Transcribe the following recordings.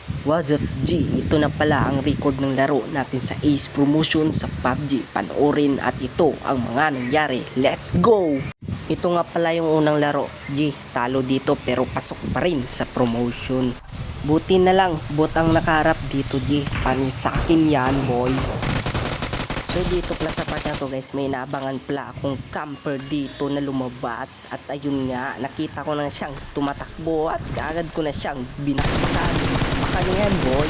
What's up G? Ito na pala ang record ng laro natin sa Ace Promotion sa PUBG. Panoorin at ito ang mga nangyari. Let's go! Ito nga pala yung unang laro. G, talo dito pero pasok pa rin sa promotion. Buti na lang, bot ang nakaharap dito G. Panisakin yan boy. So dito pala sa part na to guys, may naabangan pala akong camper dito na lumabas. At ayun nga, nakita ko na siyang tumatakbo at agad ko na siyang binakbakan. Baka yan boy.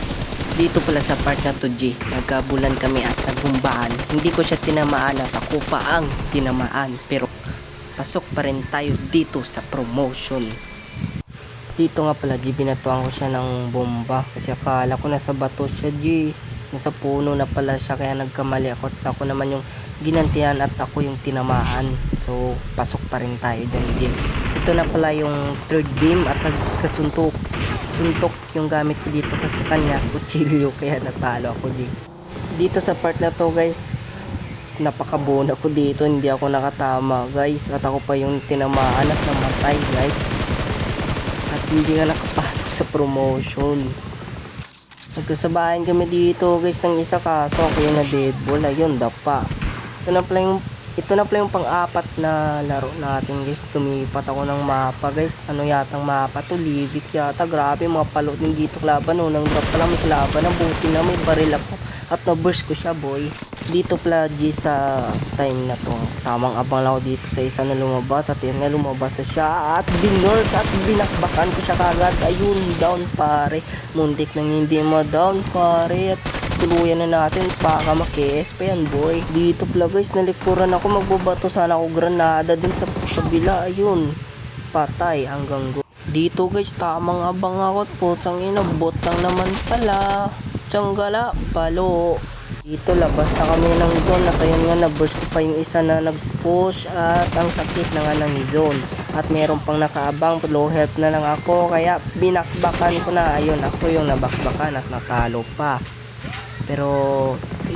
Dito pala sa part na to G, nagkabulan kami at nagbumbahan. Hindi ko siya tinamaan at ako pa ang tinamaan. Pero pasok pa rin tayo dito sa promotion. Dito nga pala G, binatuan ko siya ng bomba. Kasi akala ko nasa bato siya G. Nasa puno na pala siya, kaya nagkamali ako. Ako naman yung ginantihan at ako yung tinamaan. So pasok pa rin tayo dyan G. Ito na pala yung third game at nagkasuntok. Suntok yung gamit ko dito, tapos sa kanya kutsilyo, kaya natalo ako dito sa part na to guys. Napakabona ko dito, hindi ako nakatama guys, at ako pa yung tinamaan at namatay guys, at hindi nga nakapasok sa promotion. Nagkasabayan kami dito guys ng isa, kaso ako yung na deadball. Ayun, dapa. Ito na pala yung pang-apat na laro natin guys. Lumipat ako ng mapa guys. Ano yatang mapa to? Libic yata. Grabe mga palot din dito kalaban. Unang drop pala may kalaban. Ang buti na may baril ako. At na-burst ko siya boy. Dito pala sa time na to, tamang abang lang ako dito sa isa na lumabas. At yun nga, lumabas na siya. At binurst at binakbakan ko siya kagad. Ayun, down pare. Muntik nang hindi mo down pare. At tuluyan na natin, baka maki-SP yan boy. Dito pala guys, nalikuran ako, magbabato sana ako granada dun sa kabila. Ayun, patay hanggang go. Dito guys, tamang abang ako at putang ina, bot lang naman pala. Tsanggala, palo. Dito labas na kami ng zone at ayun nga, na-burst ko pa yung isa na nag-push at ang sakit na nga ng zone. At meron pang nakaabang, low health na lang ako, kaya binakbakan ko na. Ayun, ako yung nabakbakan at natalo pa. Pero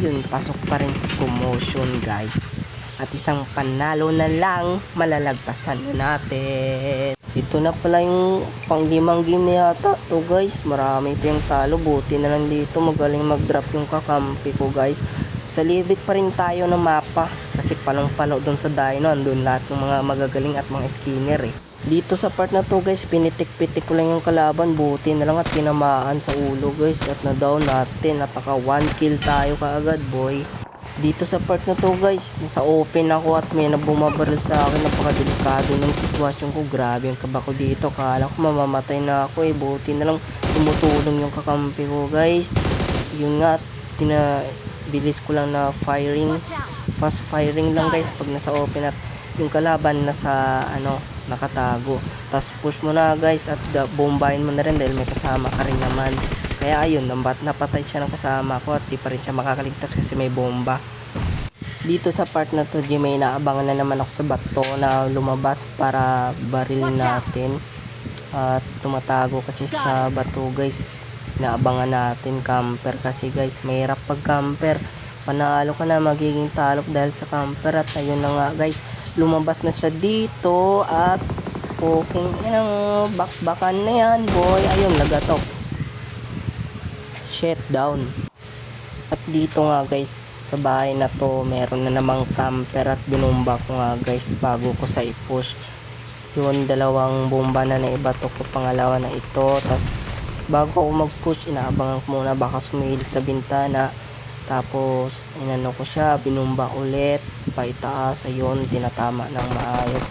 yun, pasok pa rin sa promotion guys. At isang panalo na lang, malalagpasan na natin. Ito na pala yung pang-limang game na yata to guys. Marami pa yung talo, buti na lang dito magaling mag-drop yung kakampi ko guys. Sa libit pa rin tayo ng mapa, kasi palong-palo doon sa dino, andun lahat ng mga magagaling at mga skinner eh. Dito sa part na to guys, pinitik-pitik ko lang yung kalaban, buti na lang at tinamaan sa ulo guys, at na-down natin at naka 1 kill tayo kaagad boy. Dito sa part na to guys, nasa open ako at may nabumabaril sa akin. Napakadelikado ng sitwasyon ko, grabe yung kaba ko dito, kala ko mamamatay na ako eh, buti na lang tumutulong yung kakampi ko guys. Yun nga, bilis ko lang na firing, fast firing lang guys pag nasa open at yung kalaban nasa nakatago. Tapos push mo na guys at bombahin mo na rin dahil may kasama ka rin naman. Kaya ayun, napatay siya ng kasama ko at di pa rin siya makakaligtas kasi may bomba. Dito sa part na to, may naabangan na naman ako sa bato na lumabas para baril natin. At tumatago kasi sa bato guys. Naabangan natin camper kasi guys, mahirap pag camper. Panalo ka na, magiging talok dahil sa camper. At ayun na nga guys, lumabas na siya dito at poking bakbakan na yan boy. Ayun, lagatok. Shut down. At dito nga guys, sa bahay na to, meron na namang camper at binumba ko nga guys bago ko sa i-push. Yun, dalawang bomba na naibato ko, pangalawa na ito. Tas bago ako mag-push, inaabangan ko muna baka sumilip sa bintana. Tapos inano ko siya, binumba ulit paitaas. Ayun, tinatama ng maayos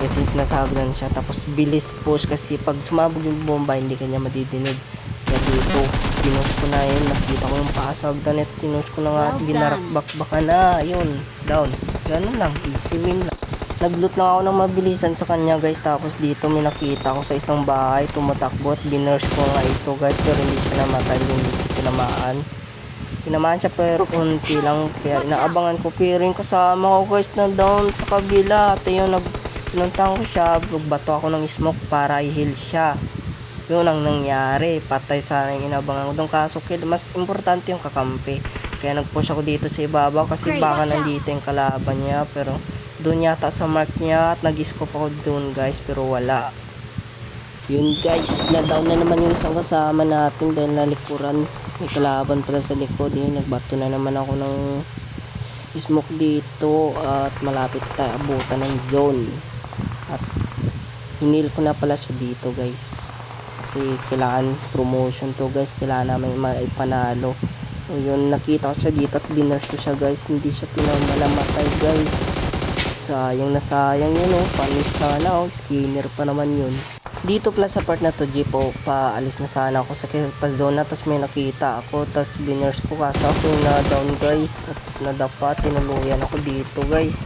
kasi nasagdan siya. Tapos bilis push kasi pag sumabog yung bomba hindi kanya madidinig. Kaya dito pinush ko na yun, nakita ko yung pasagdan at pinush ko na nga at binarakbak na. Ayun, down. Ganun lang, easy win lang. Nagloot lang ako ng mabilisan sa kanya guys. Tapos dito may nakita ko sa isang bahay, tumatakbo at binurst ko nga ito guys, pero hindi siya namatay, hindi ko tinamaan siya pero konti lang, kaya inaabangan ko. Pero yung kasama ko guys na down sa kabila, at yun, pinuntang ko siya, bato ako ng smoke para i-heal siya. Yun ang nangyari, patay sana yung inabangan ko doon, kaso mas importante yung kakampi. Kaya nag-push ako dito sa ibabaw kasi baka nandito yung kalaban niya, pero doon yata sa mark niya at nag-scope ako doon guys, pero wala. Yun guys, na-down na naman yung isang kasama natin dahil nalikuran. May kalaban pala sa likod. Yun, nagbato na naman ako ng smoke dito at malapit tayo abutan ng zone. At hinil ko na pala siya dito guys. Kasi kailangan promotion to guys. Kailangan namin maipanalo. So yun, nakita ko siya dito at binurst ko siya guys. Hindi siya pinamalamatay guys. Sayang na sayang yun oh. Panis sana oh. Skinner pa naman yun. Dito pala sa part na to, jeep oh, paalis na sana ako sa zone na, tapos may nakita ako, tapos binurst ko kaso ako na down guys, at nadapa, tinuluyan ako dito guys.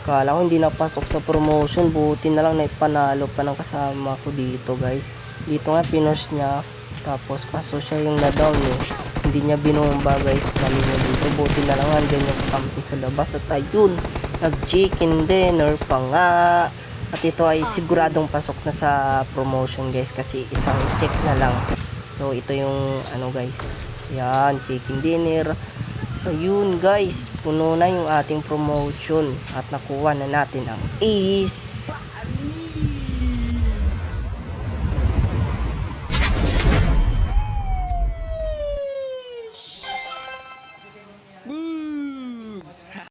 Kala ko hindi napasok sa promotion, buti na lang naipanalo pa ng kasama ko dito guys. Dito nga pinurst niya, tapos kaso siya yung na down eh. Hindi niya binomba guys, mali niya dito, buti na lang andyan yung kampi sa labas, at ayun, nag chicken dinner pa nga. At ito ay siguradong pasok na sa promotion guys kasi isang check na lang. So ito yung ano guys. Yan, chicken dinner. Ayun guys, puno na yung ating promotion at nakuha na natin ang ace.